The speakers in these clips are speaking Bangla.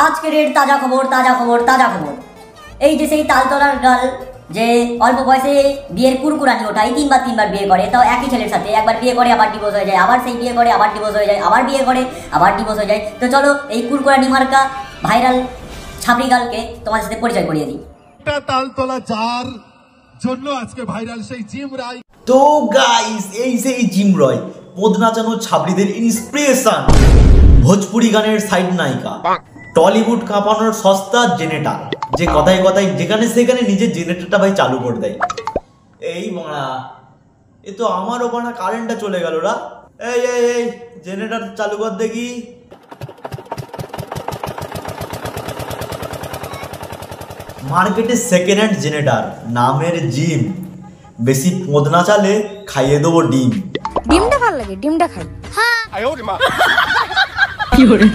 আজকের তাজা খবর তাজা খবর তাজা খবর। এই যে সেই তালতলার গার্ল যে অল্প বয়সে বিয়ের কুরকুরানি ওঠাই তিনবার বিয়ে করে, তাও একই ছেলের সাথে। একবার বিয়ে করে আবার ডিভোর্স হয়ে যায়, আবার সেই বিয়ে করে আবার ডিভোর্স হয়ে যায়, আবার বিয়ে করে আবার ডিভোর্স হয়ে যায়। তো চলো এই কুরকুরানি মার্কা ভাইরাল ছাপড়ি গার্লকে তোমাদের সাথে পরিচয় করিয়ে দিই। তালতলা যার জন্য আজকে ভাইরাল সেই জিম রায়। তো গাইস, এই সেই জিম রয়, পদ নাচানো ছাবড়িদের ইন্সপিরেশন, ভোজপুরি গানের সাইড নায়িকা, টলিউড কাঁপানোর সস্তা জেনেটার, যে কথায় কথায় যেখানে সেখানে নিজের জেনেটারটা ভাই চালু করে দেয়। এই বাড়া, এ তো আমারও বাড়া কারেন্টটা চলে গেল রা। এই এই এই জেনারেটর চালু কর দেখি। মার্কেটে সেকেন্ড হ্যান্ড জেনারেটর নামের জিম, বেশি পদ না চালে খাইয়ে দেবো ডিম। ডিমটা ভালো লাগে, ডিমটা খাই। হ্যাঁ কি করে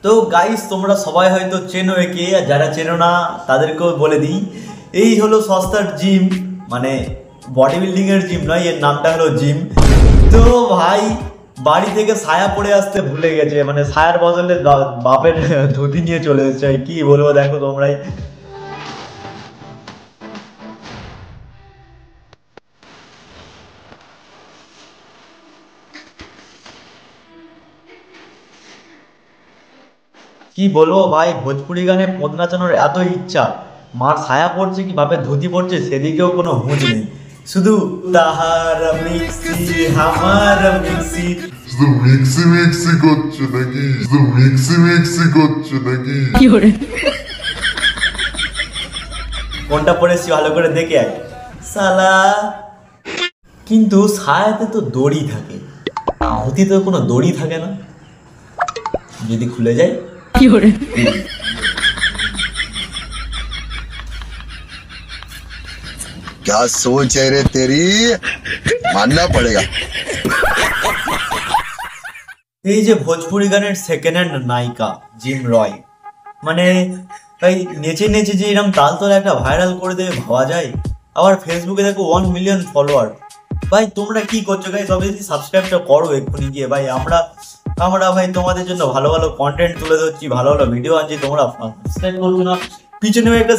তো গাইস, তোমরা সবাই হয়তো চেনো একে, আর যারা চেনো না তাদেরকেও বলে দিই, এই হলো সস্তার জিম, মানে বডি বিল্ডিং এর জিম নয়, এর নামটা হলো জিম। তো ভাই বাড়ি থেকে ছায়া পড়ে আসতে ভুলে গেছে, মানে ছায়ার বদলে বাপের ধুতি নিয়ে চলে এসেছে। কি বলবো দেখো তোমরাই। কি বলবো ভাই, ভোজপুরি গানে পদ নাচানোর এত ইচ্ছা, মার ছায়া পড়ছে কি বাপের ধুতি পড়ছে সেদিকেও কোনো হুঁজ নেই, শুধু তাহার মিক্সি হামার মিক্সি, শুধু মিক্সি মিক্সি করছে নাকি, শুধু মিক্সি মিক্সি করছে নাকি। কোনটা পড়েছি ভালো করে দেখে আয় সালা। কিন্তু ছায়াতে তো দড়ি থাকে, ধুতিতে কোনো দড়ি থাকে না, যদি খুলে যায়। क्या सोच है रे तेरी, मानना पड़ेगा। এই যে ভোজপুরি গানের সেকেন্ড হ্যান্ড নায়িকা জিম রয়, মানে ভাই নেচে নেচে যে এরকম তালতলা একটা ভাইরাল করে দেবে ভাবা যায়। আবার ফেসবুকে দেখো 1 মিলিয়ন ফলোয়ার। ভাই তোমরা কি করছো গাইস, অবভিয়াসলি সাবস্ক্রাইবটা করো এক্ষুনি গিয়ে। ভাই আমরা ভাই তোমাদের জন্য ভালো ভালো কন্টেন্ট তুলে ধরছি, ভালো ভালো ভিডিও আনছি, তোমরা সাবস্ক্রাইব করছো না। পিছনে একটা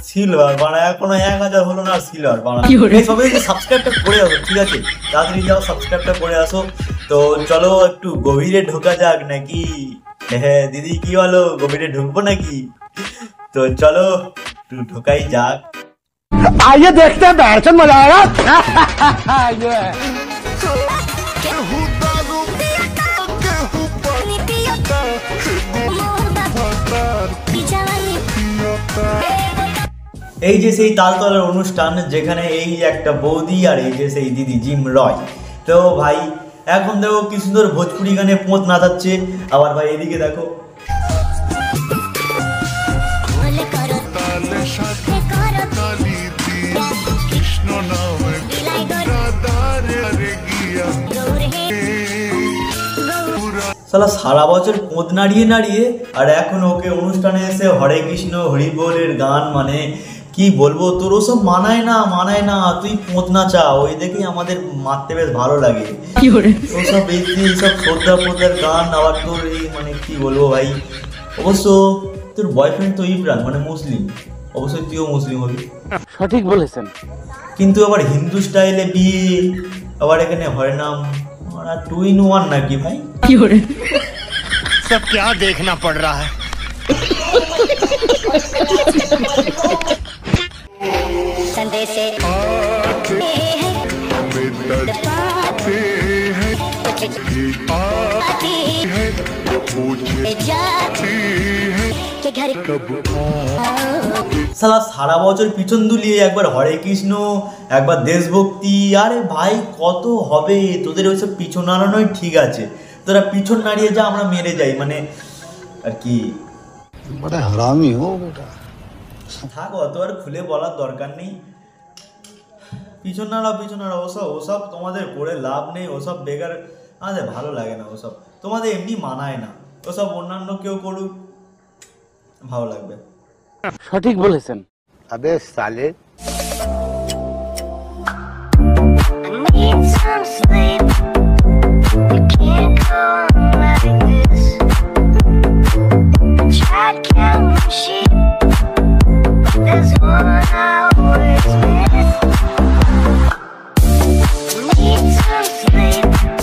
সিলভার বানা, এখনো 1000 হলো না সিলভার বানা। সবাই সাবস্ক্রাইবটা করে আসো, ঠিক আছে? তাড়াতাড়ি যাও সাবস্ক্রাইবটা করে আসো। তো চলো একটু গভীরে ঢোকা যাক নাকি? হ্যাঁ দিদি কি বলো, গভীরে ঢুকবো নাকি? তো চলো একটু ঢোকাই যাক। आइए देखते हैं, बैठन मजा आएगा। এই যে সেই তালতলার অনুষ্ঠান, যেখানে এই একটা বৌদি আর এই যে সেই দিদি জিম রয়। তো ভাই এখন দেখো কি সুন্দর ভোজপুরি গানে পোঁত নাচাচ্ছে। আবার ভাই এদিকে দেখো, সালা সারা বছর পোঁত নাড়িয়ে নাড়িয়ে, আর এখন ওকে অনুষ্ঠানে এসে হরে কৃষ্ণ হরি বলের গান, মানে কি বলবো, তোর ওসব মানায় না, তুই পোঁত নাচা, ওই দেখেই আমাদের মারতে বেশ ভালো লাগে। ওসব এইসব শ্রদ্ধা গান, আবার তোর এই মানে কি বলবো ভাই, অবশ্য তোর বয়ফ্রেন্ড তো ইব্রাহিম মানে মুসলিম, অবশ্যই তুইও মুসলিম হবি। সঠিক বলেছেন। কিন্তু আবার হিন্দু স্টাইলে বিয়ে, আবার এখানে হরিনাম, 2 in 1 নাকি ভাই? सब क्या देखना पड़ रहा है। সালা সারা বছর পিছন দুলিয়ে একবার হরে কৃষ্ণ, একবার দেশভক্তি, আরে ভাই কত হবে তোদের ওইসব পিছন নাড়ানোই ঠিক আছে। তোরা পিছন নাড়িয়ে যা, আমরা মেরে যাই, মানে আর কি। बड़ा हरामी हो बेटा। থাক, অত আর খুলে বলার দরকার নেই। পিছন নাড়াও, ওসব তোমাদের করে লাভ নেই, ওসব বেকার, আমাদের ভালো লাগে না ওসব, তোমাদের এমনি মানায় না ওসব। অন্যান্য কেউ করুক, ভালো লাগবে। সঠিক বলেছেন। अबे साले। now it's me.